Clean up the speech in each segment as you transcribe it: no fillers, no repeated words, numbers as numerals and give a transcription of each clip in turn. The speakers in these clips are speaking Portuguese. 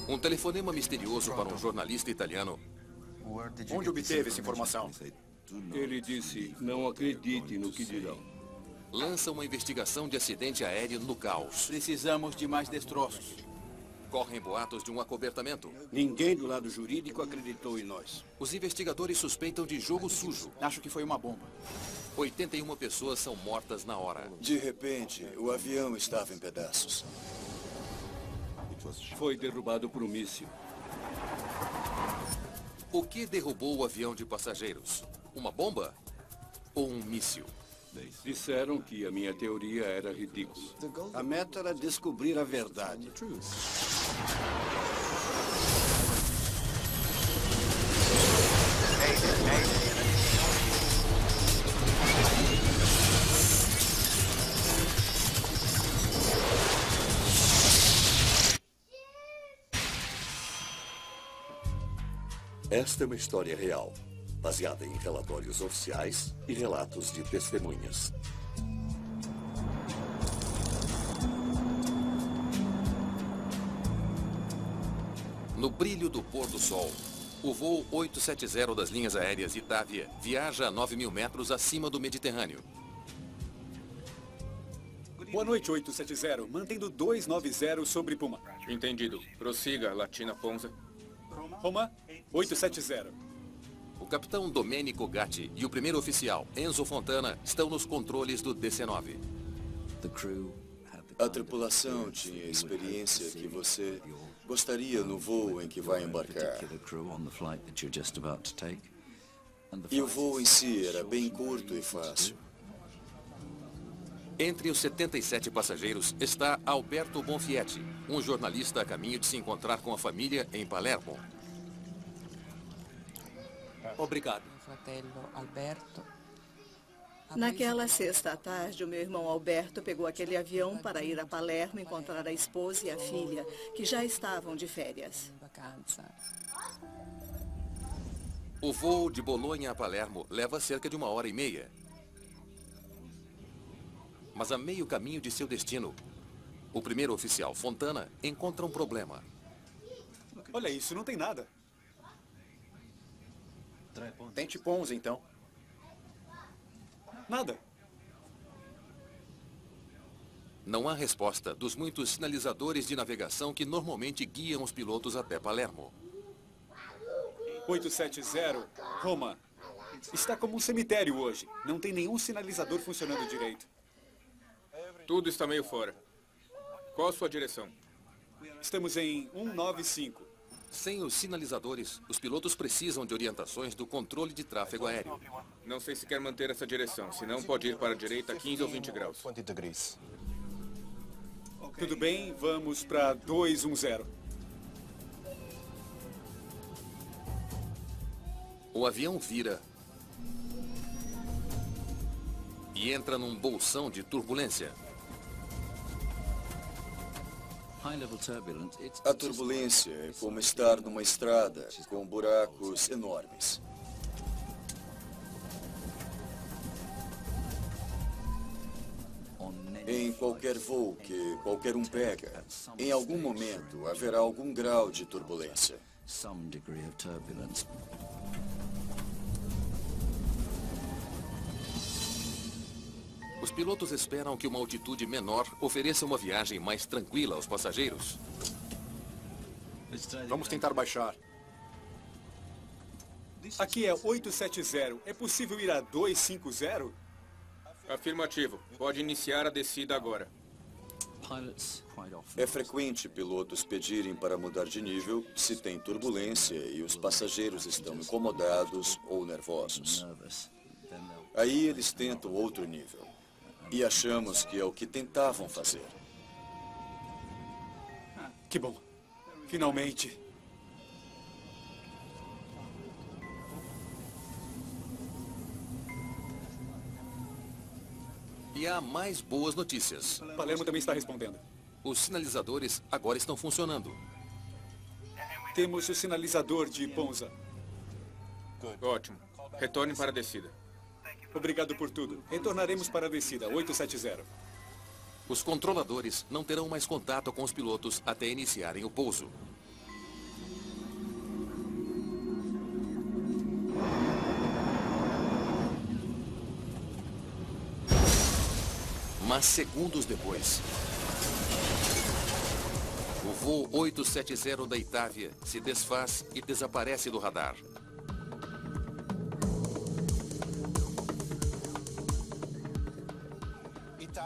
Um telefonema misterioso para um jornalista italiano. Onde obteve essa informação? Ele disse, não acredite no que dirão. Lança uma investigação de acidente aéreo no caos. Precisamos de mais destroços. Correm boatos de um acobertamento. Ninguém do lado jurídico acreditou em nós. Os investigadores suspeitam de jogo sujo. Acho que foi uma bomba. 81 pessoas são mortas na hora. De repente, o avião estava em pedaços. Foi derrubado por um míssil. O que derrubou o avião de passageiros? Uma bomba? Ou um míssil? Disseram que a minha teoria era ridícula. A meta era descobrir a verdade. Esta é uma história real, baseada em relatórios oficiais e relatos de testemunhas. No brilho do pôr do sol, o voo 870 das linhas aéreas Itávia viaja a 9.000 metros acima do Mediterrâneo. Boa noite, 870. Mantendo 290 sobre Puma. Entendido. Prossiga, Latina Ponza. Roma, 870. O capitão Domenico Gatti e o primeiro oficial, Enzo Fontana, estão nos controles do DC-9. A tripulação tinha a experiência que você gostaria no voo em que vai embarcar. E o voo em si era bem curto e fácil. Entre os 77 passageiros está Alberto Bonfietti, um jornalista a caminho de se encontrar com a família em Palermo. Obrigado. Naquela sexta à tarde, o meu irmão Alberto pegou aquele avião para ir a Palermo encontrar a esposa e a filha, que já estavam de férias. O voo de Bolonha a Palermo leva cerca de 1h30. Mas a meio caminho de seu destino, o primeiro oficial, Fontana, encontra um problema. Olha isso, não tem nada. Tente Ponza, então. Nada. Não há resposta dos muitos sinalizadores de navegação que normalmente guiam os pilotos até Palermo. 870, Roma. Está como um cemitério hoje. Não tem nenhum sinalizador funcionando direito. Tudo está meio fora. Qual a sua direção? Estamos em 195. Sem os sinalizadores, os pilotos precisam de orientações do controle de tráfego aéreo. Não sei se quer manter essa direção, senão pode ir para a direita 15 ou 20 graus. Tudo bem, vamos para 210. O avião vira e entra num bolsão de turbulência. A turbulência é como estar numa estrada com buracos enormes. Em qualquer voo que qualquer um pega, em algum momento haverá algum grau de turbulência. Os pilotos esperam que uma altitude menor ofereça uma viagem mais tranquila aos passageiros. Vamos tentar baixar. Aqui é 870. É possível ir a 250? Afirmativo. Pode iniciar a descida agora. É frequente pilotos pedirem para mudar de nível se tem turbulência e os passageiros estão incomodados ou nervosos. Aí eles tentam outro nível. E achamos que é o que tentavam fazer. Que bom. Finalmente. E há mais boas notícias. Palermo também está respondendo. Os sinalizadores agora estão funcionando. Temos o sinalizador de Ponza. Ótimo. Retorne para a descida. Obrigado por tudo. Retornaremos para a descida, 870. Os controladores não terão mais contato com os pilotos até iniciarem o pouso. Mas segundos depois, o voo 870 da Itávia se desfaz e desaparece do radar.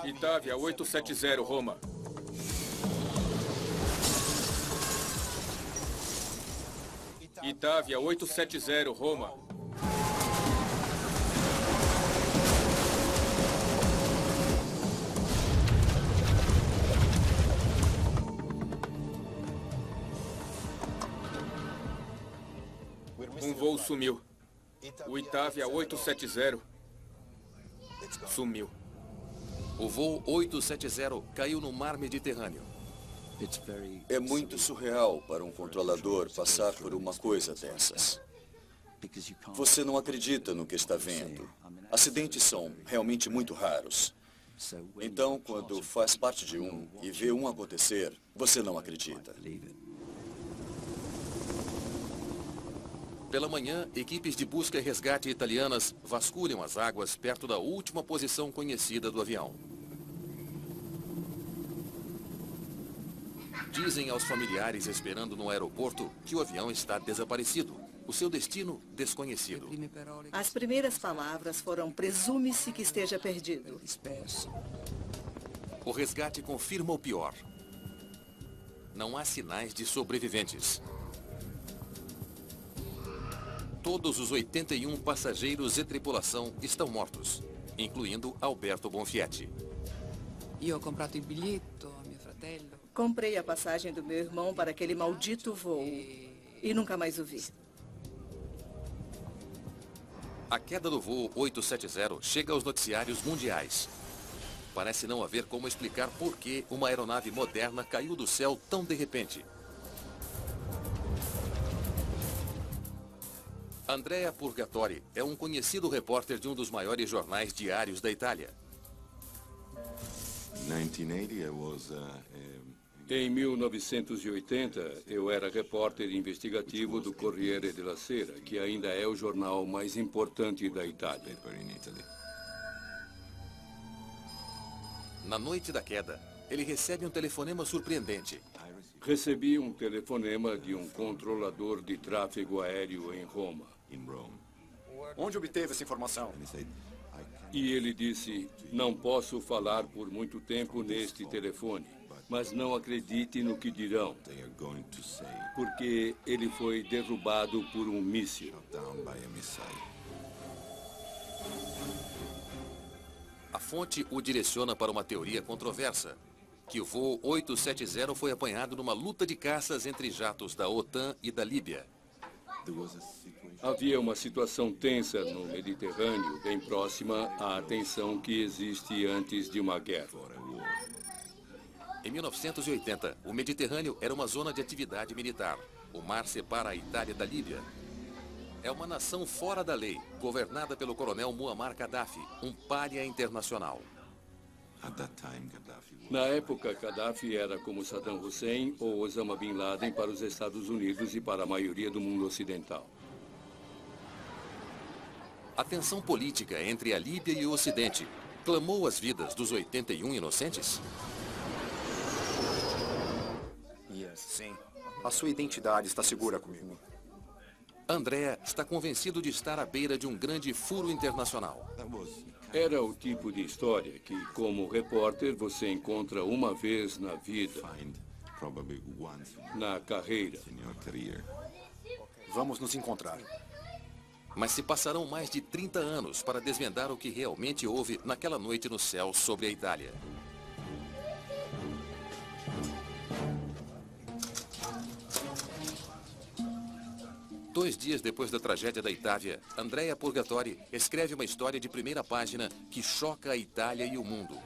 Itávia 870, Roma. Itávia 870, Roma. Um voo sumiu. O Itávia 870 sumiu. O voo 870 caiu no mar Mediterrâneo. É muito surreal para um controlador passar por uma coisa dessas. Você não acredita no que está vendo. Acidentes são realmente muito raros. Então, quando faz parte de um e vê um acontecer, você não acredita. Pela manhã, equipes de busca e resgate italianas vasculham as águas perto da última posição conhecida do avião. Dizem aos familiares esperando no aeroporto que o avião está desaparecido. O seu destino desconhecido. As primeiras palavras foram: presume-se que esteja perdido. O resgate confirma o pior. Não há sinais de sobreviventes. Todos os 81 passageiros e tripulação estão mortos, incluindo Alberto Bonfietti. Comprei a passagem do meu irmão para aquele maldito voo e nunca mais o vi. A queda do voo 870 chega aos noticiários mundiais. Parece não haver como explicar por que uma aeronave moderna caiu do céu tão de repente. Andrea Purgatori é um conhecido repórter de um dos maiores jornais diários da Itália. Em 1980, eu era repórter investigativo do Corriere della Sera, que ainda é o jornal mais importante da Itália. Na noite da queda, ele recebe um telefonema surpreendente. Recebi um telefonema de um controlador de tráfego aéreo em Roma. Onde obteve essa informação? E ele disse: não posso falar por muito tempo neste telefone, mas não acredite no que dirão, porque ele foi derrubado por um míssil. A fonte o direciona para uma teoria controversa, que o voo 870 foi apanhado numa luta de caças entre jatos da OTAN e da Líbia. Havia uma situação tensa no Mediterrâneo, bem próxima à tensão que existe antes de uma guerra. Em 1980, o Mediterrâneo era uma zona de atividade militar. O mar separa a Itália da Líbia. É uma nação fora da lei, governada pelo coronel Muammar Gaddafi, um pária internacional. Na época, Gaddafi era como Saddam Hussein ou Osama Bin Laden para os Estados Unidos e para a maioria do mundo ocidental. A tensão política entre a Líbia e o Ocidente clamou as vidas dos 81 inocentes? Sim. A sua identidade está segura comigo. Andrea está convencido de estar à beira de um grande furo internacional. Era o tipo de história que, como repórter, você encontra uma vez na vida, na carreira. Vamos nos encontrar. Mas se passarão mais de 30 anos para desvendar o que realmente houve naquela noite no céu sobre a Itália. Dois dias depois da tragédia da Itávia, Andrea Purgatori escreve uma história de primeira página que choca a Itália e o mundo.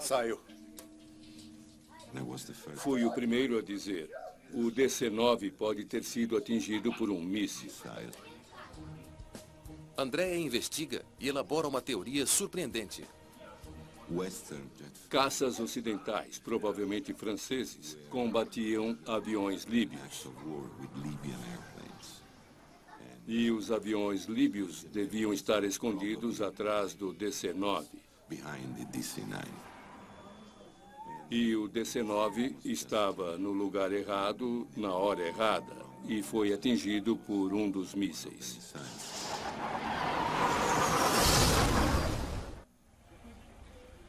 Saiu. Fui o primeiro a dizer: o DC-9 pode ter sido atingido por um míssil. Andrea investiga e elabora uma teoria surpreendente. Caças ocidentais, provavelmente franceses, combatiam aviões líbios. E os aviões líbios deviam estar escondidos atrás do DC-9. E o DC-9 estava no lugar errado, na hora errada, e foi atingido por um dos mísseis.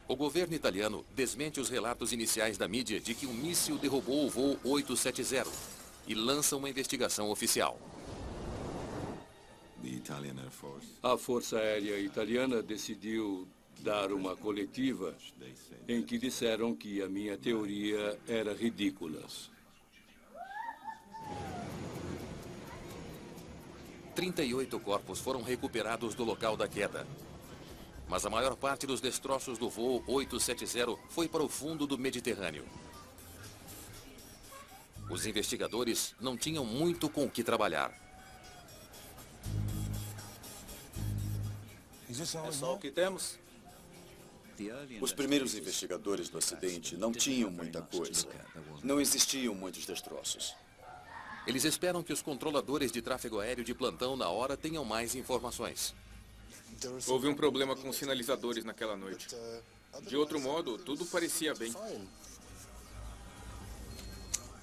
O governo italiano desmente os relatos iniciais da mídia de que um míssil derrubou o voo 870 e lança uma investigação oficial. A Força Aérea Italiana decidiu dar uma coletiva em que disseram que a minha teoria era ridícula. 38 corpos foram recuperados do local da queda. Mas a maior parte dos destroços do voo 870 foi para o fundo do Mediterrâneo. Os investigadores não tinham muito com o que trabalhar. É só o que temos? Os primeiros investigadores do acidente não tinham muita coisa. Não existiam muitos destroços. Eles esperam que os controladores de tráfego aéreo de plantão na hora tenham mais informações. Houve um problema com os sinalizadores naquela noite. De outro modo, tudo parecia bem.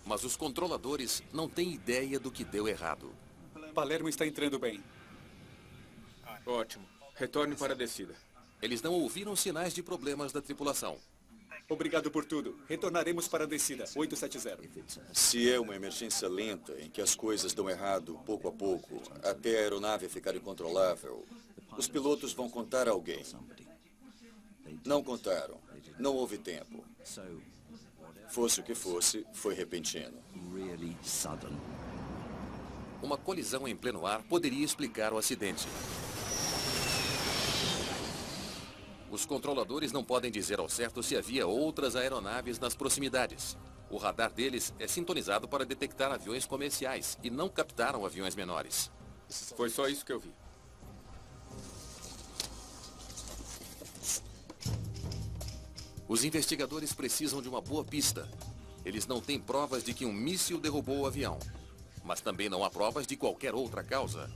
Mas os controladores não têm ideia do que deu errado. Palermo está entrando bem. Ótimo. Retorne para a descida. Eles não ouviram sinais de problemas da tripulação. Obrigado por tudo. Retornaremos para a descida, 870. Se é uma emergência lenta, em que as coisas dão errado pouco a pouco, até a aeronave ficar incontrolável, os pilotos vão contar a alguém. Não contaram. Não houve tempo. Fosse o que fosse, foi repentino. Uma colisão em pleno ar poderia explicar o acidente. Os controladores não podem dizer ao certo se havia outras aeronaves nas proximidades. O radar deles é sintonizado para detectar aviões comerciais e não captaram aviões menores. Foi só isso que eu vi. Os investigadores precisam de uma boa pista. Eles não têm provas de que um míssil derrubou o avião, mas também não há provas de qualquer outra causa.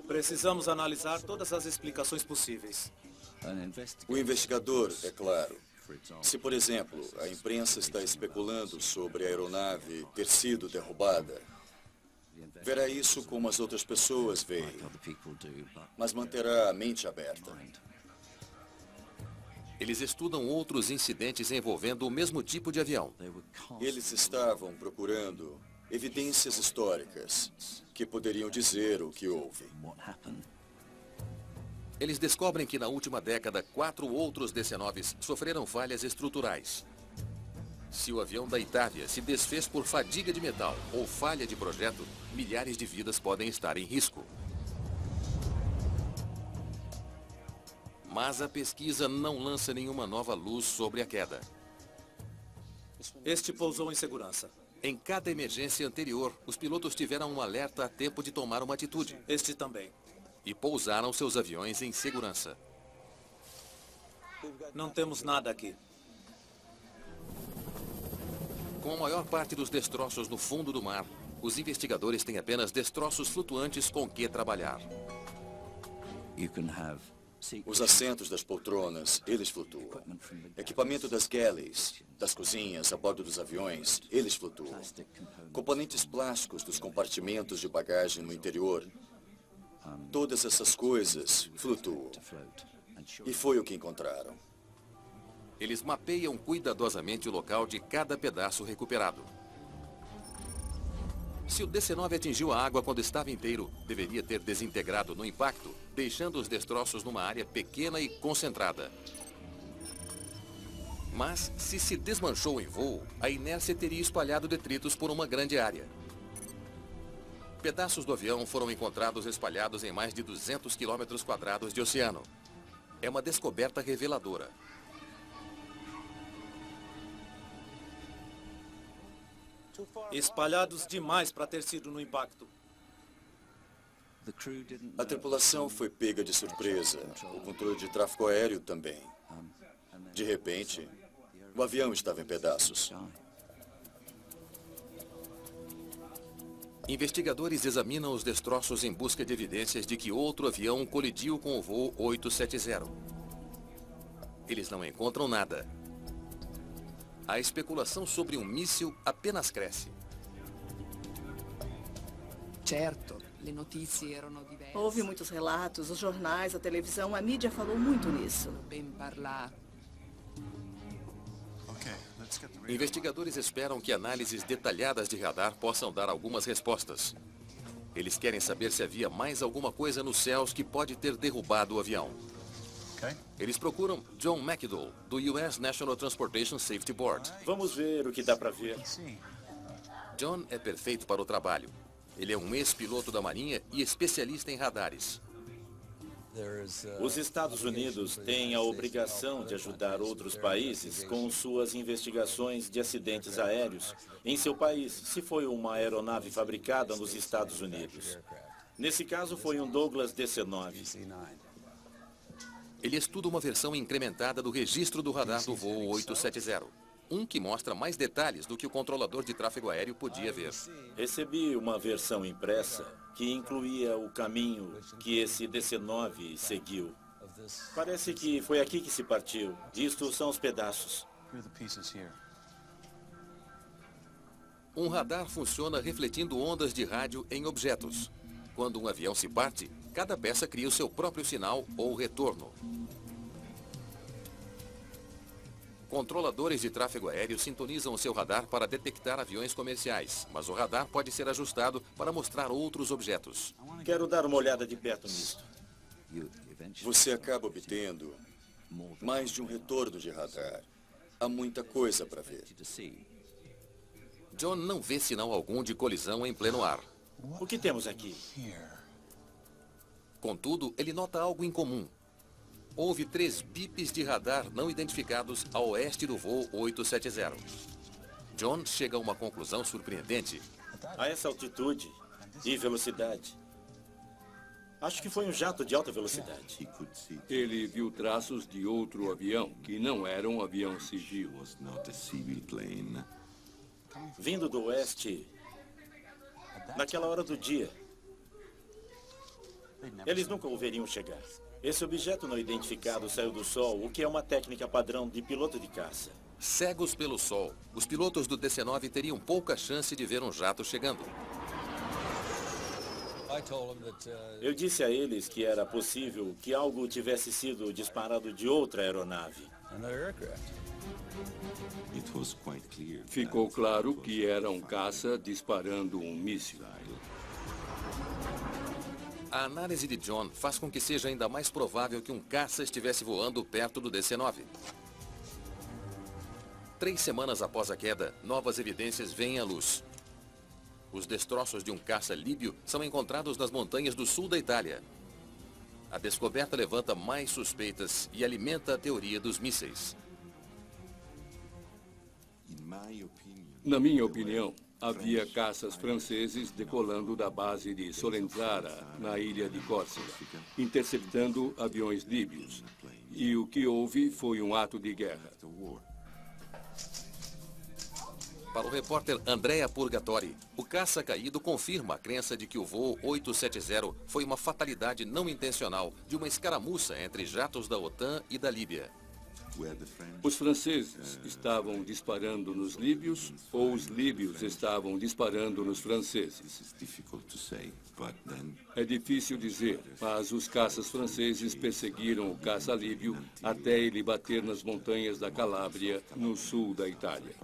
Precisamos analisar todas as explicações possíveis. O investigador, é claro. Se, por exemplo, a imprensa está especulando sobre a aeronave ter sido derrubada, verá isso como as outras pessoas veem, mas manterá a mente aberta. Eles estudam outros incidentes envolvendo o mesmo tipo de avião. Eles estavam procurando evidências históricas que poderiam dizer o que houve. Eles descobrem que na última década, 4 outros DC-9s sofreram falhas estruturais. Se o avião da Itália se desfez por fadiga de metal ou falha de projeto, milhares de vidas podem estar em risco. Mas a pesquisa não lança nenhuma nova luz sobre a queda. Este pousou em segurança. Em cada emergência anterior, os pilotos tiveram um alerta a tempo de tomar uma atitude. Este também. E pousaram seus aviões em segurança. Não temos nada aqui. Com a maior parte dos destroços no fundo do mar, os investigadores têm apenas destroços flutuantes com que trabalhar. Os assentos das poltronas, eles flutuam. Equipamento das galleys, das cozinhas a bordo dos aviões, eles flutuam. Componentes plásticos dos compartimentos de bagagem no interior, todas essas coisas flutuam. E foi o que encontraram. Eles mapeiam cuidadosamente o local de cada pedaço recuperado. Se o DC-9 atingiu a água quando estava inteiro, deveria ter desintegrado no impacto, deixando os destroços numa área pequena e concentrada. Mas, se desmanchou em voo, a inércia teria espalhado detritos por uma grande área. Pedaços do avião foram encontrados espalhados em mais de 200 km² de oceano. É uma descoberta reveladora. Espalhados demais para ter sido no impacto. A tripulação foi pega de surpresa. O controle de tráfego aéreo também. De repente, o avião estava em pedaços. Investigadores examinam os destroços em busca de evidências de que outro avião colidiu com o voo 870. Eles não encontram nada. A especulação sobre um míssil apenas cresce. Houve muitos relatos, os jornais, a televisão, a mídia falou muito nisso. Investigadores esperam que análises detalhadas de radar possam dar algumas respostas. Eles querem saber se havia mais alguma coisa nos céus que pode ter derrubado o avião. Eles procuram John McDowell, do US National Transportation Safety Board. Vamos ver o que dá para ver. John é perfeito para o trabalho. Ele é um ex-piloto da Marinha e especialista em radares. Os Estados Unidos têm a obrigação de ajudar outros países com suas investigações de acidentes aéreos em seu país, se foi uma aeronave fabricada nos Estados Unidos. Nesse caso, foi um Douglas DC-9. Ele estuda uma versão incrementada do registro do radar do voo 870. Um que mostra mais detalhes do que o controlador de tráfego aéreo podia ver. Recebi uma versão impressa que incluía o caminho que esse DC-9 seguiu. Parece que foi aqui que se partiu. Isto são os pedaços. Um radar funciona refletindo ondas de rádio em objetos. Quando um avião se parte, cada peça cria o seu próprio sinal ou retorno. Controladores de tráfego aéreo sintonizam o seu radar para detectar aviões comerciais, mas o radar pode ser ajustado para mostrar outros objetos. Quero dar uma olhada de perto nisto. Você acaba obtendo mais de um retorno de radar. Há muita coisa para ver. John não vê sinal algum de colisão em pleno ar. O que temos aqui? Contudo, ele nota algo incomum. Houve 3 bips de radar não identificados a oeste do voo 870. John chega a uma conclusão surpreendente. A essa altitude e velocidade, acho que foi um jato de alta velocidade. Ele viu traços de outro avião, que não era um avião civil. Vindo do oeste, naquela hora do dia. Eles nunca o veriam chegar. Esse objeto não identificado saiu do Sol, o que é uma técnica padrão de piloto de caça. Cegos pelo sol, os pilotos do DC-9 teriam pouca chance de ver um jato chegando. Eu disse a eles que era possível que algo tivesse sido disparado de outra aeronave. Ficou claro que era um caça disparando um míssil. A análise de John faz com que seja ainda mais provável que um caça estivesse voando perto do DC-9. 3 semanas após a queda, novas evidências vêm à luz. Os destroços de um caça líbio são encontrados nas montanhas do sul da Itália. A descoberta levanta mais suspeitas e alimenta a teoria dos mísseis. Na minha opinião, havia caças franceses decolando da base de Solenzara, na ilha de Córcega, interceptando aviões líbios. E o que houve foi um ato de guerra. Para o repórter Andrea Purgatori, o caça caído confirma a crença de que o voo 870 foi uma fatalidade não intencional de uma escaramuça entre jatos da OTAN e da Líbia. Os franceses estavam disparando nos líbios ou os líbios estavam disparando nos franceses? É difícil dizer, mas os caças franceses perseguiram o caça líbio até ele bater nas montanhas da Calábria, no sul da Itália.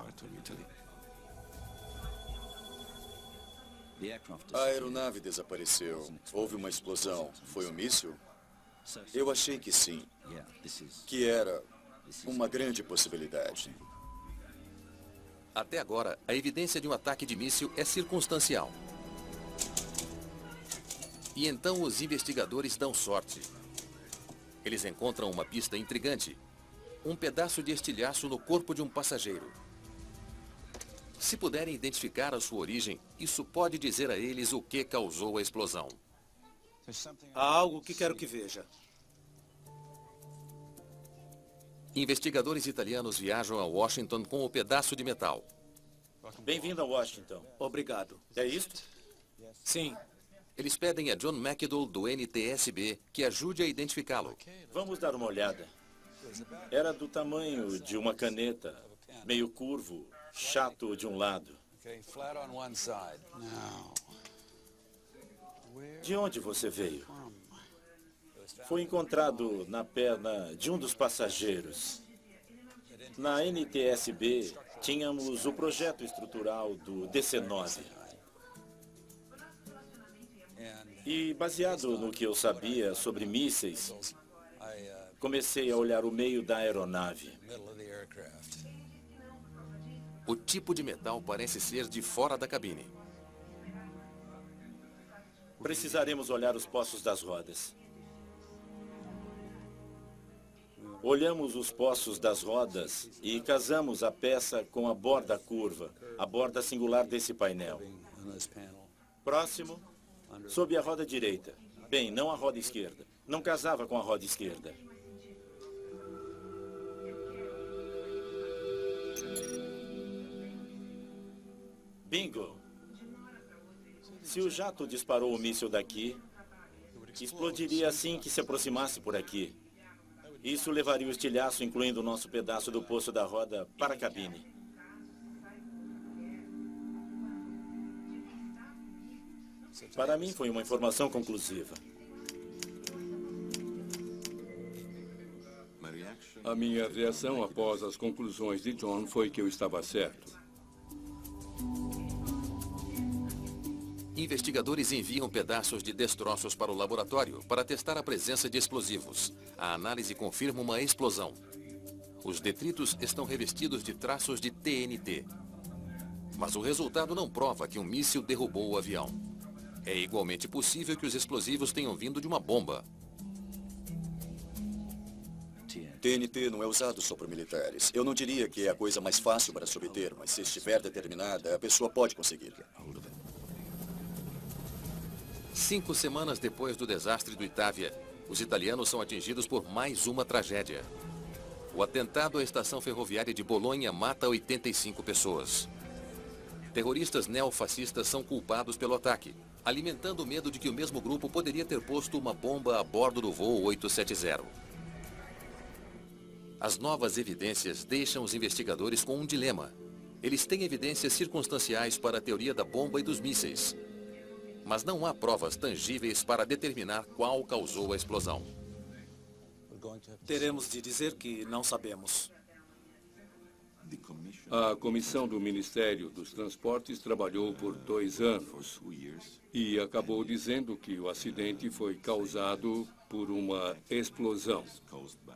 A aeronave desapareceu. Houve uma explosão. Foi um míssil? Eu achei que sim. Que era uma grande possibilidade. Até agora, a evidência de um ataque de míssil é circunstancial. E então os investigadores dão sorte. Eles encontram uma pista intrigante. Um pedaço de estilhaço no corpo de um passageiro. Se puderem identificar a sua origem, isso pode dizer a eles o que causou a explosão. Há algo que quero que veja. Investigadores italianos viajam a Washington com o pedaço de metal. Bem-vindo a Washington. Obrigado. É isto? Sim. Eles pedem a John McDowell, do NTSB, que ajude a identificá-lo. Vamos dar uma olhada. Era do tamanho de uma caneta, meio curvo, chato de um lado. De onde você veio? Foi encontrado na perna de um dos passageiros. Na NTSB, tínhamos o projeto estrutural do DC-9. E, baseado no que eu sabia sobre mísseis, comecei a olhar o meio da aeronave. O tipo de metal parece ser de fora da cabine. Precisaremos olhar os poços das rodas. Olhamos os poços das rodas e casamos a peça com a borda curva, a borda singular desse painel. Próximo, sob a roda direita. Bem, não a roda esquerda. Não casava com a roda esquerda. Bingo! Se o jato disparou o míssil daqui, explodiria assim que se aproximasse por aqui. Isso levaria o estilhaço, incluindo o nosso pedaço do poço da roda, para a cabine. Para mim, foi uma informação conclusiva. A minha reação após as conclusões de John foi que eu estava certo. Investigadores enviam pedaços de destroços para o laboratório para testar a presença de explosivos. A análise confirma uma explosão. Os detritos estão revestidos de traços de TNT. Mas o resultado não prova que um míssil derrubou o avião. É igualmente possível que os explosivos tenham vindo de uma bomba. TNT não é usado só por militares. Eu não diria que é a coisa mais fácil para se obter, mas se estiver determinada, a pessoa pode conseguir. 5 semanas depois do desastre do Itávia, os italianos são atingidos por mais uma tragédia. O atentado à estação ferroviária de Bolonha mata 85 pessoas. Terroristas neofascistas são culpados pelo ataque, alimentando o medo de que o mesmo grupo poderia ter posto uma bomba a bordo do voo 870. As novas evidências deixam os investigadores com um dilema. Eles têm evidências circunstanciais para a teoria da bomba e dos mísseis, mas não há provas tangíveis para determinar qual causou a explosão. Teremos de dizer que não sabemos. A comissão do Ministério dos Transportes trabalhou por 2 anos e acabou dizendo que o acidente foi causado por uma explosão.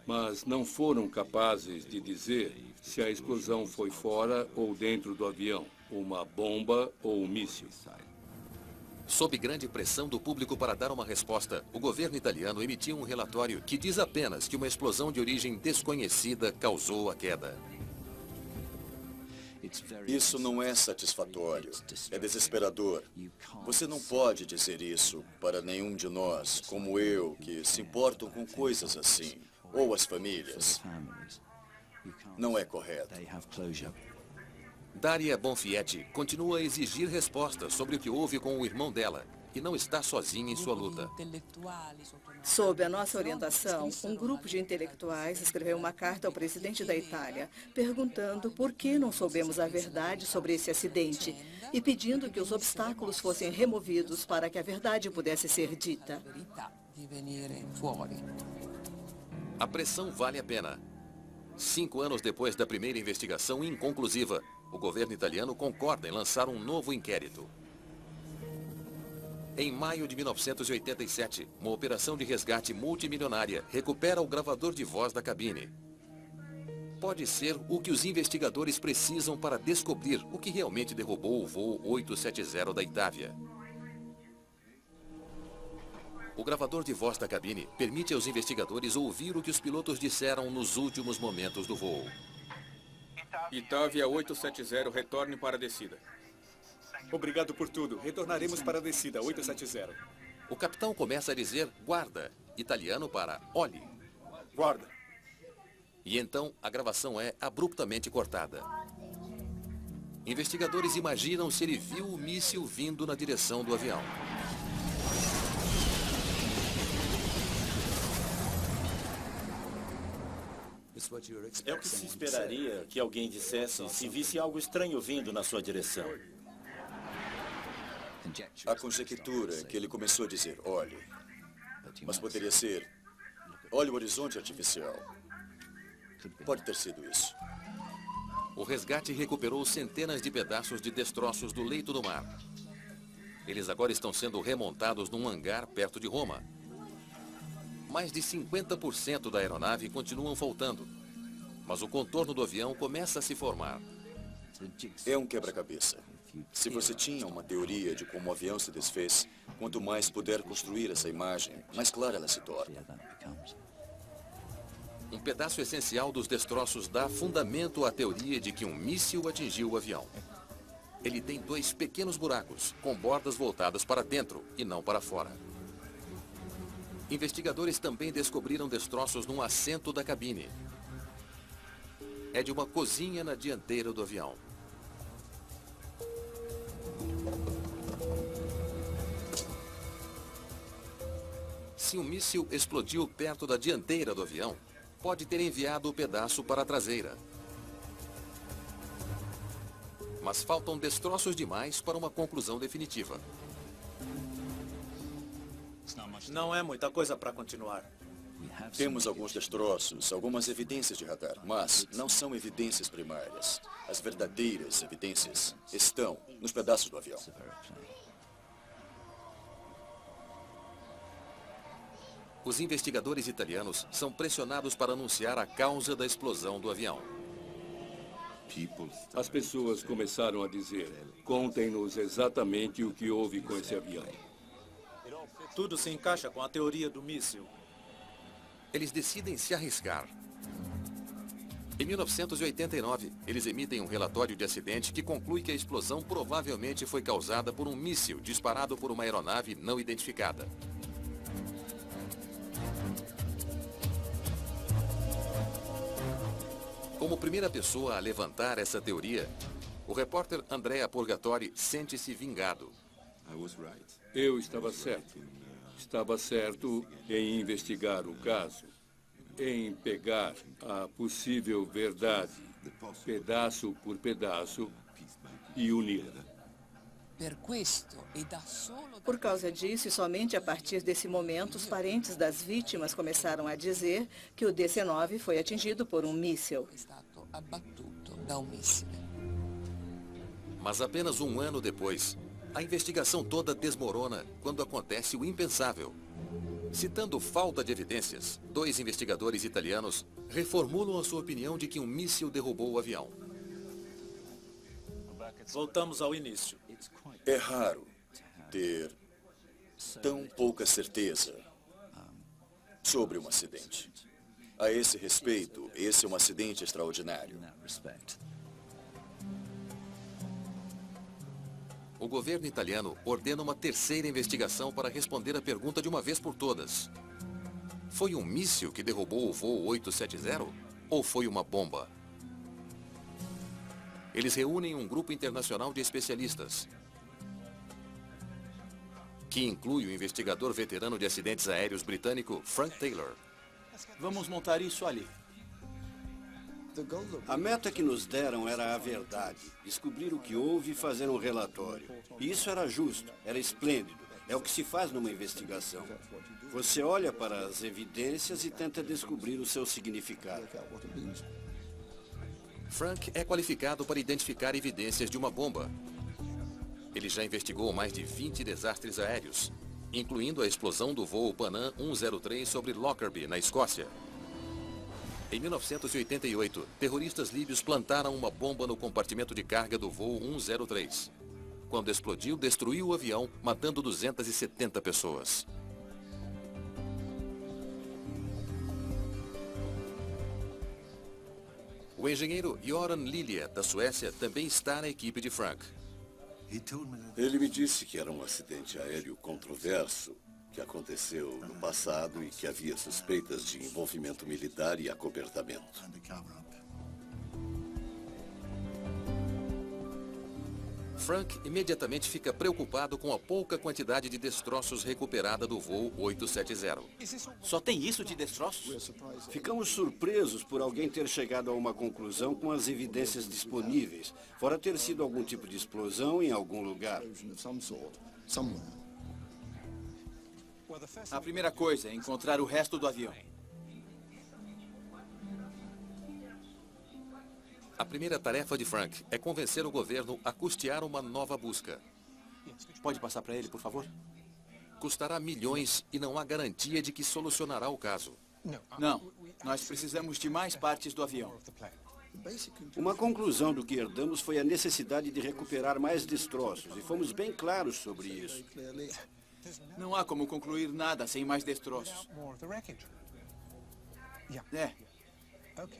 Mas não foram capazes de dizer se a explosão foi fora ou dentro do avião, uma bomba ou um míssil. Sob grande pressão do público para dar uma resposta, o governo italiano emitiu um relatório que diz apenas que uma explosão de origem desconhecida causou a queda. Isso não é satisfatório. É desesperador. Você não pode dizer isso para nenhum de nós, como eu, que se importam com coisas assim, ou as famílias. Não é correto. Daria Bonfietti continua a exigir respostas sobre o que houve com o irmão dela e não está sozinha em sua luta. Sob a nossa orientação, um grupo de intelectuais escreveu uma carta ao presidente da Itália, perguntando por que não soubemos a verdade sobre esse acidente e pedindo que os obstáculos fossem removidos para que a verdade pudesse ser dita. A pressão vale a pena. 5 anos depois da primeira investigação inconclusiva, o governo italiano concorda em lançar um novo inquérito. Em maio de 1987, uma operação de resgate multimilionária recupera o gravador de voz da cabine. Pode ser o que os investigadores precisam para descobrir o que realmente derrubou o voo 870 da Itávia. O gravador de voz da cabine permite aos investigadores ouvir o que os pilotos disseram nos últimos momentos do voo. Itávia 870, retorne para a descida. Obrigado por tudo. Retornaremos para a descida 870. O capitão começa a dizer guarda, italiano para olhe. Guarda. E então a gravação é abruptamente cortada. Investigadores imaginam se ele viu o míssil vindo na direção do avião. É o que se esperaria que alguém dissesse se visse algo estranho vindo na sua direção. A conjectura é que ele começou a dizer, olhe. Mas poderia ser, olha o horizonte artificial. Pode ter sido isso. O resgate recuperou centenas de pedaços de destroços do leito do mar. Eles agora estão sendo remontados num hangar perto de Roma. Mais de 50% da aeronave continuam faltando, mas o contorno do avião começa a se formar. É um quebra-cabeça. Se você tinha uma teoria de como o avião se desfez, quanto mais puder construir essa imagem, mais clara ela se torna. Um pedaço essencial dos destroços dá fundamento à teoria de que um míssil atingiu o avião. Ele tem 2 pequenos buracos, com bordas voltadas para dentro e não para fora. Investigadores também descobriram destroços num assento da cabine. É de uma cozinha na dianteira do avião. Se um míssil explodiu perto da dianteira do avião, pode ter enviado o pedaço para a traseira. Mas faltam destroços demais para uma conclusão definitiva. Não é muita coisa para continuar. Temos alguns destroços, algumas evidências de radar, mas não são evidências primárias. As verdadeiras evidências estão nos pedaços do avião. Os investigadores italianos são pressionados para anunciar a causa da explosão do avião. As pessoas começaram a dizer, contem-nos exatamente o que houve com esse avião. Tudo se encaixa com a teoria do míssil. Eles decidem se arriscar. Em 1989, eles emitem um relatório de acidente que conclui que a explosão provavelmente foi causada por um míssil disparado por uma aeronave não identificada. Como primeira pessoa a levantar essa teoria, o repórter Andrea Purgatori sente-se vingado. Eu estava certo. Estava certo em investigar o caso, em pegar a possível verdade, pedaço por pedaço, e uni-la. Por causa disso, e somente a partir desse momento, os parentes das vítimas começaram a dizer que o DC-9 foi atingido por um míssil. Mas apenas um ano depois, a investigação toda desmorona quando acontece o impensável. Citando falta de evidências, 2 investigadores italianos reformulam a sua opinião de que um míssil derrubou o avião. Voltamos ao início. É raro ter tão pouca certeza sobre um acidente. A esse respeito, esse é um acidente extraordinário. O governo italiano ordena uma terceira investigação para responder a pergunta de uma vez por todas. Foi um míssil que derrubou o voo 870 ou foi uma bomba? Eles reúnem um grupo internacional de especialistas, que inclui o investigador veterano de acidentes aéreos britânico Frank Taylor. Vamos montar isso ali. A meta que nos deram era a verdade, descobrir o que houve e fazer um relatório. E isso era justo, era esplêndido. É o que se faz numa investigação. Você olha para as evidências e tenta descobrir o seu significado. Frank é qualificado para identificar evidências de uma bomba. Ele já investigou mais de 20 desastres aéreos, incluindo a explosão do voo Panam 103 sobre Lockerbie, na Escócia. Em 1988, terroristas líbios plantaram uma bomba no compartimento de carga do voo 103. Quando explodiu, destruiu o avião, matando 270 pessoas. O engenheiro Göran Lilja, da Suécia, também está na equipe de Frank. Ele me disse que era um acidente aéreo controverso, que aconteceu no passado e que havia suspeitas de envolvimento militar e acobertamento. Frank imediatamente fica preocupado com a pouca quantidade de destroços recuperada do voo 870. Só tem isso de destroços? Ficamos surpresos por alguém ter chegado a uma conclusão com as evidências disponíveis, fora ter sido algum tipo de explosão em algum lugar. A primeira coisa é encontrar o resto do avião. A primeira tarefa de Frank é convencer o governo a custear uma nova busca. Pode passar para ele, por favor? Custará milhões e não há garantia de que solucionará o caso. Não. Nós precisamos de mais partes do avião. Uma conclusão do que herdamos foi a necessidade de recuperar mais destroços, e fomos bem claros sobre isso. Não há como concluir nada sem mais destroços. É.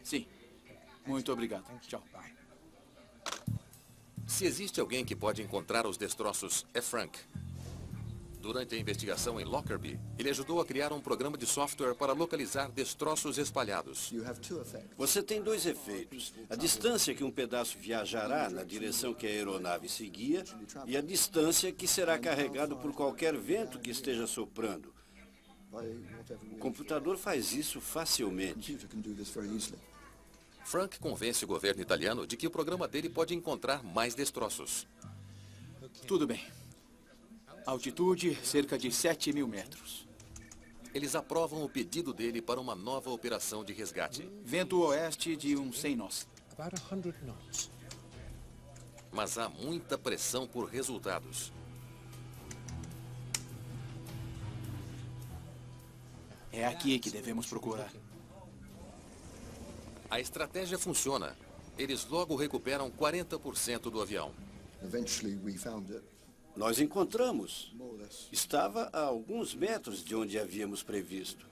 Sim. Muito obrigado. Tchau. Se existe alguém que pode encontrar os destroços, é Frank. Durante a investigação em Lockerbie, ele ajudou a criar um programa de software para localizar destroços espalhados. Você tem dois efeitos. A distância que um pedaço viajará na direção que a aeronave seguia e a distância que será carregado por qualquer vento que esteja soprando. O computador faz isso facilmente. Frank convence o governo italiano de que o programa dele pode encontrar mais destroços. Tudo bem. Altitude, cerca de 7.000 metros. Eles aprovam o pedido dele para uma nova operação de resgate. Vento oeste de uns 100 nós. Mas há muita pressão por resultados. É aqui que devemos procurar. A estratégia funciona. Eles logo recuperam 40% do avião. Nós encontramos. Estava a alguns metros de onde havíamos previsto.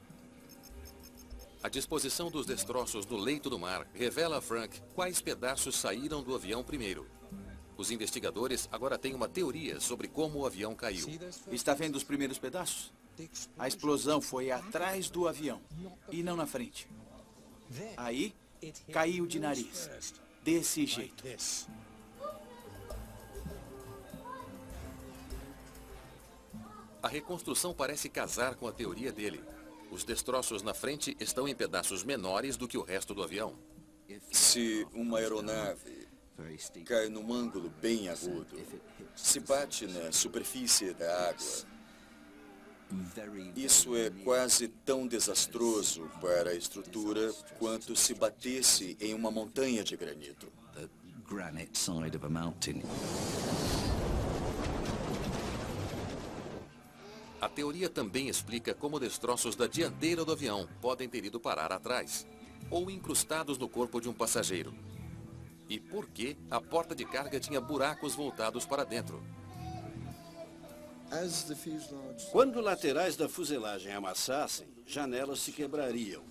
A disposição dos destroços no leito do mar revela a Frank quais pedaços saíram do avião primeiro. Os investigadores agora têm uma teoria sobre como o avião caiu. Está vendo os primeiros pedaços? A explosão foi atrás do avião e não na frente. Aí, caiu de nariz. Desse jeito. A reconstrução parece casar com a teoria dele. Os destroços na frente estão em pedaços menores do que o resto do avião. Se uma aeronave cai num ângulo bem agudo, se bate na superfície da água, isso é quase tão desastroso para a estrutura quanto se batesse em uma montanha de granito. A teoria também explica como destroços da dianteira do avião podem ter ido parar atrás, ou incrustados no corpo de um passageiro. E por que a porta de carga tinha buracos voltados para dentro. Quando laterais da fuselagem amassassem, janelas se quebrariam.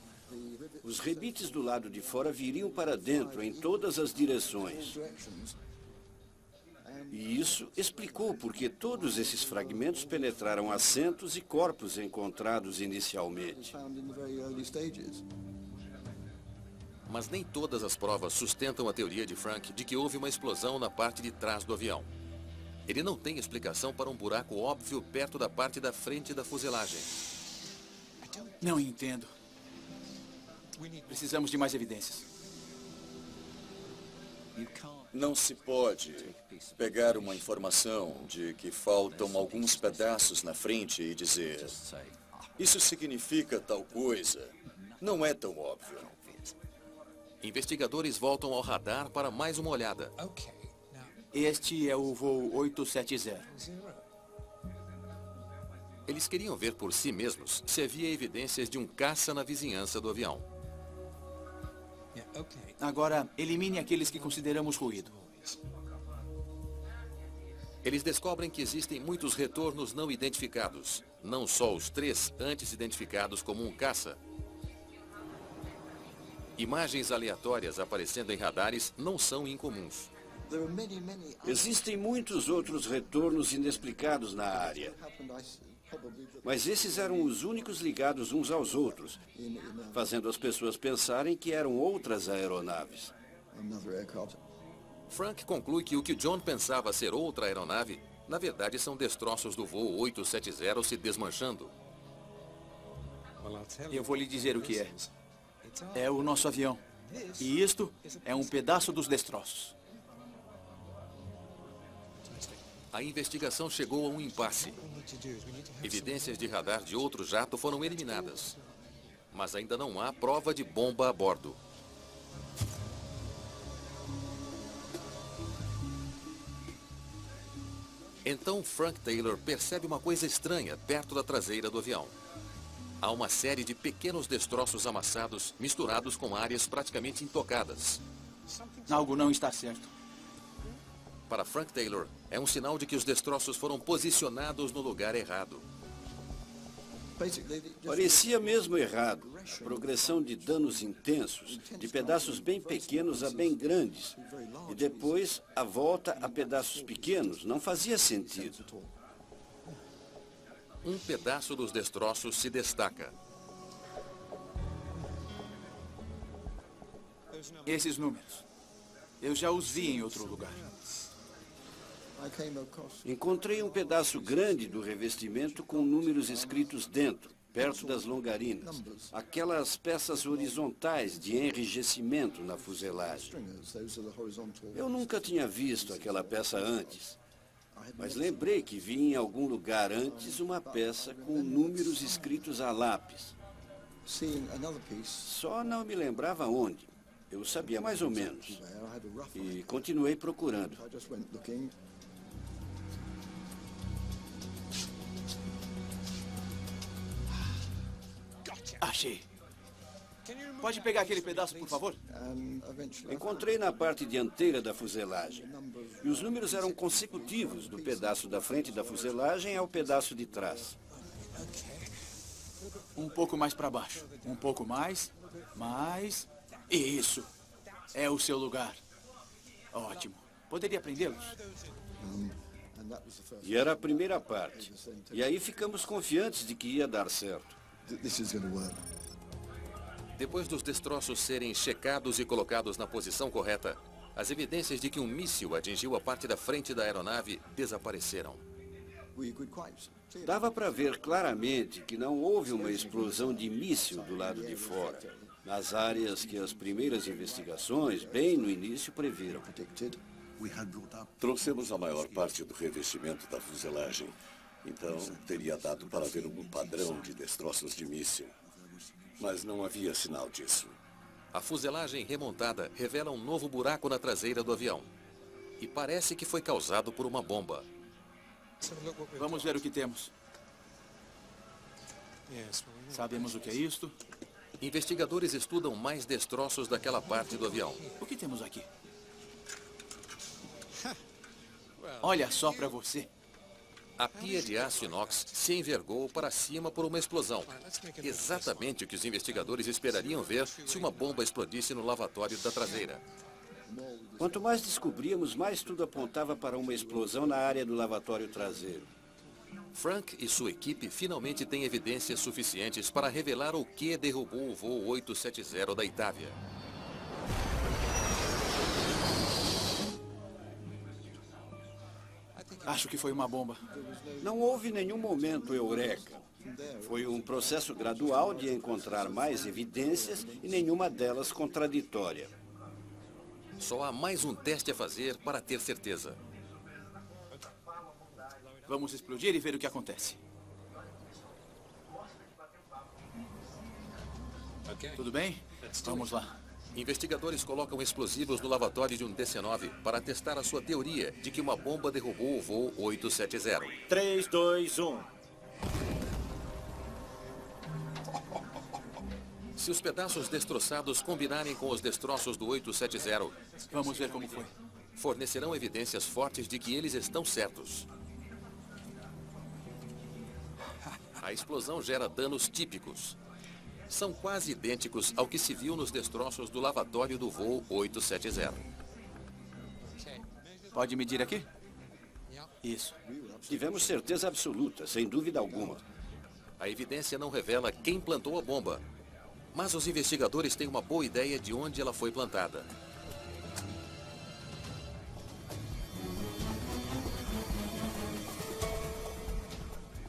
Os rebites do lado de fora viriam para dentro em todas as direções. E isso explicou por que todos esses fragmentos penetraram assentos e corpos encontrados inicialmente. Mas nem todas as provas sustentam a teoria de Frank de que houve uma explosão na parte de trás do avião. Ele não tem explicação para um buraco óbvio perto da parte da frente da fuselagem. Não entendo. Precisamos de mais evidências. Não se pode pegar uma informação de que faltam alguns pedaços na frente e dizer: isso significa tal coisa. Não é tão óbvio. Investigadores voltam ao radar para mais uma olhada. Este é o voo 870. Eles queriam ver por si mesmos se havia evidências de um caça na vizinhança do avião. Agora, elimine aqueles que consideramos ruído. Eles descobrem que existem muitos retornos não identificados. Não só os 3 antes identificados como um caça. Imagens aleatórias aparecendo em radares não são incomuns. Existem muitos outros retornos inexplicados na área. Mas esses eram os únicos ligados uns aos outros, fazendo as pessoas pensarem que eram outras aeronaves. Frank conclui que o que John pensava ser outra aeronave, na verdade são destroços do voo 870 se desmanchando. Eu vou lhe dizer o que é. É o nosso avião. E isto é um pedaço dos destroços. A investigação chegou a um impasse. Evidências de radar de outro jato foram eliminadas. Mas ainda não há prova de bomba a bordo. Então Frank Taylor percebe uma coisa estranha perto da traseira do avião. Há uma série de pequenos destroços amassados, misturados com áreas praticamente intocadas. Algo não está certo. Para Frank Taylor, é um sinal de que os destroços foram posicionados no lugar errado. Parecia mesmo errado. A progressão de danos intensos, de pedaços bem pequenos a bem grandes. E depois, a volta a pedaços pequenos não fazia sentido. Um pedaço dos destroços se destaca. Esses números. Eu já os vi em outro lugar. Encontrei um pedaço grande do revestimento com números escritos dentro, perto das longarinas. Aquelas peças horizontais de enrijecimento na fuselagem. Eu nunca tinha visto aquela peça antes. Mas lembrei que vi em algum lugar antes uma peça com números escritos a lápis. Só não me lembrava onde. Eu sabia mais ou menos. E continuei procurando. Achei. Pode pegar aquele pedaço, por favor? Encontrei na parte dianteira da fuselagem. E os números eram consecutivos do pedaço da frente da fuselagem ao pedaço de trás. Um pouco mais para baixo. Um pouco mais. Mais. Isso. É o seu lugar. Ótimo. Poderia prendê-los? E era a primeira parte. E aí ficamos confiantes de que ia dar certo. Depois dos destroços serem checados e colocados na posição correta, as evidências de que um míssil atingiu a parte da frente da aeronave desapareceram. Dava para ver claramente que não houve uma explosão de míssil do lado de fora, nas áreas que as primeiras investigações, bem no início, previram. Trouxemos a maior parte do revestimento da fuselagem. Então, teria dado para ver um padrão de destroços de míssil. Mas não havia sinal disso. A fuselagem remontada revela um novo buraco na traseira do avião. E parece que foi causado por uma bomba. Vamos ver o que temos. Sabemos o que é isto? Investigadores estudam mais destroços daquela parte do avião. O que temos aqui? Olha só para você. A pia de aço inox se envergou para cima por uma explosão. Exatamente o que os investigadores esperariam ver se uma bomba explodisse no lavatório da traseira. Quanto mais descobríamos, mais tudo apontava para uma explosão na área do lavatório traseiro. Frank e sua equipe finalmente têm evidências suficientes para revelar o que derrubou o voo 870 da Itávia. Acho que foi uma bomba. Não houve nenhum momento eureka. Foi um processo gradual de encontrar mais evidências e nenhuma delas contraditória. Só há mais um teste a fazer para ter certeza. Vamos explodir e ver o que acontece. Tudo bem? Vamos lá. Investigadores colocam explosivos no lavatório de um DC-9 para testar a sua teoria de que uma bomba derrubou o voo 870. 3, 2, 1. Se os pedaços destroçados combinarem com os destroços do 870, vamos ver como foi. Fornecerão evidências fortes de que eles estão certos. A explosão gera danos típicos. São quase idênticos ao que se viu nos destroços do lavatório do voo 870. Pode medir aqui? Isso. Tivemos certeza absoluta, sem dúvida alguma. A evidência não revela quem plantou a bomba, mas os investigadores têm uma boa ideia de onde ela foi plantada.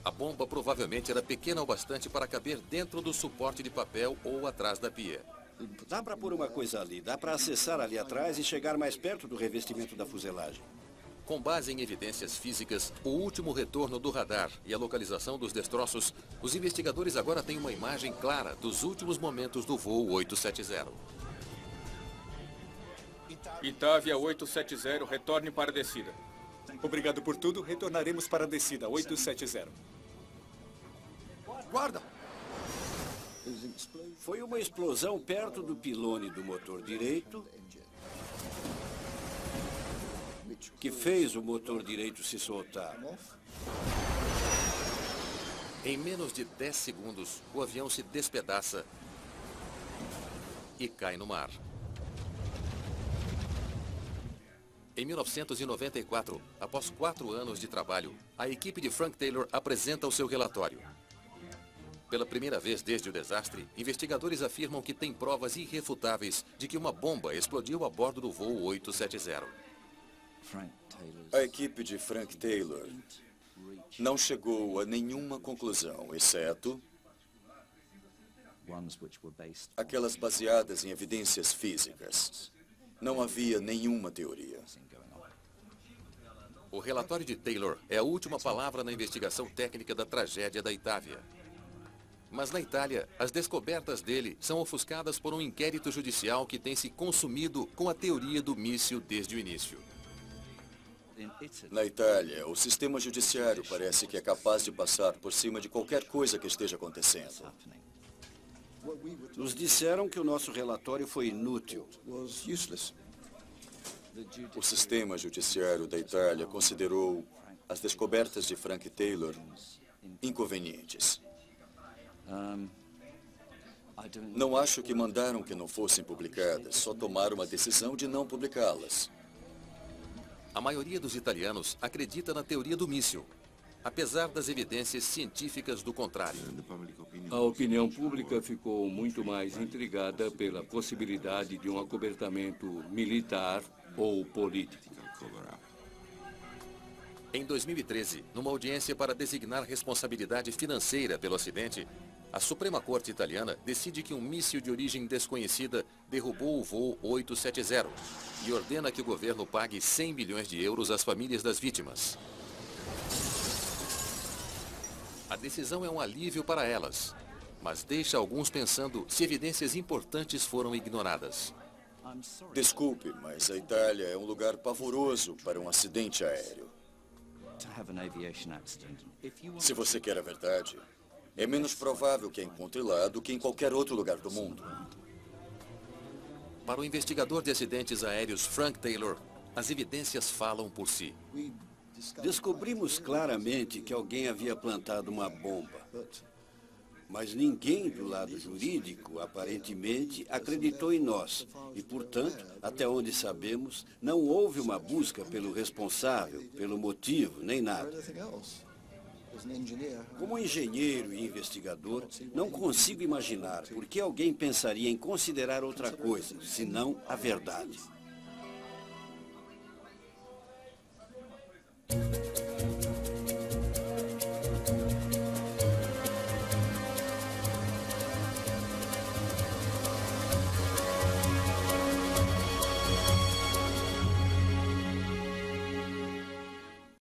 A bomba provavelmente era pequena o bastante para caber dentro do suporte de papel ou atrás da pia. Dá para pôr uma coisa ali, dá para acessar ali atrás e chegar mais perto do revestimento da fuselagem. Com base em evidências físicas, o último retorno do radar e a localização dos destroços, os investigadores agora têm uma imagem clara dos últimos momentos do voo 870. Itávia 870, retorne para a descida. Obrigado por tudo. Retornaremos para a descida 870. Guarda! Foi uma explosão perto do pilone do motor direito que fez o motor direito se soltar. Em menos de 10 segundos, o avião se despedaça e cai no mar. Em 1994, após 4 anos de trabalho, a equipe de Frank Taylor apresenta o seu relatório. Pela primeira vez desde o desastre, investigadores afirmam que têm provas irrefutáveis de que uma bomba explodiu a bordo do voo 870. A equipe de Frank Taylor não chegou a nenhuma conclusão, exceto aquelas baseadas em evidências físicas. Não havia nenhuma teoria. O relatório de Taylor é a última palavra na investigação técnica da tragédia da Itávia. Mas na Itália, as descobertas dele são ofuscadas por um inquérito judicial que tem se consumido com a teoria do míssil desde o início. Na Itália, o sistema judiciário parece que é capaz de passar por cima de qualquer coisa que esteja acontecendo. Nos disseram que o nosso relatório foi inútil. O sistema judiciário da Itália considerou as descobertas de Frank Taylor inconvenientes. Não acho que mandaram que não fossem publicadas, só tomaram uma decisão de não publicá-las. A maioria dos italianos acredita na teoria do míssil, apesar das evidências científicas do contrário. A opinião pública ficou muito mais intrigada pela possibilidade de um acobertamento militar ou político. Em 2013, numa audiência para designar responsabilidade financeira pelo acidente, a Suprema Corte italiana decide que um míssil de origem desconhecida derrubou o voo 870 e ordena que o governo pague 100 milhões de euros às famílias das vítimas. A decisão é um alívio para elas, mas deixa alguns pensando se evidências importantes foram ignoradas. Desculpe, mas a Itália é um lugar pavoroso para um acidente aéreo. Se você quer a verdade, é menos provável que a encontre lá do que em qualquer outro lugar do mundo. Para o investigador de acidentes aéreos Frank Taylor, as evidências falam por si. Descobrimos claramente que alguém havia plantado uma bomba. Mas ninguém do lado jurídico, aparentemente, acreditou em nós. E, portanto, até onde sabemos, não houve uma busca pelo responsável, pelo motivo, nem nada. Como engenheiro e investigador, não consigo imaginar por que alguém pensaria em considerar outra coisa, senão a verdade.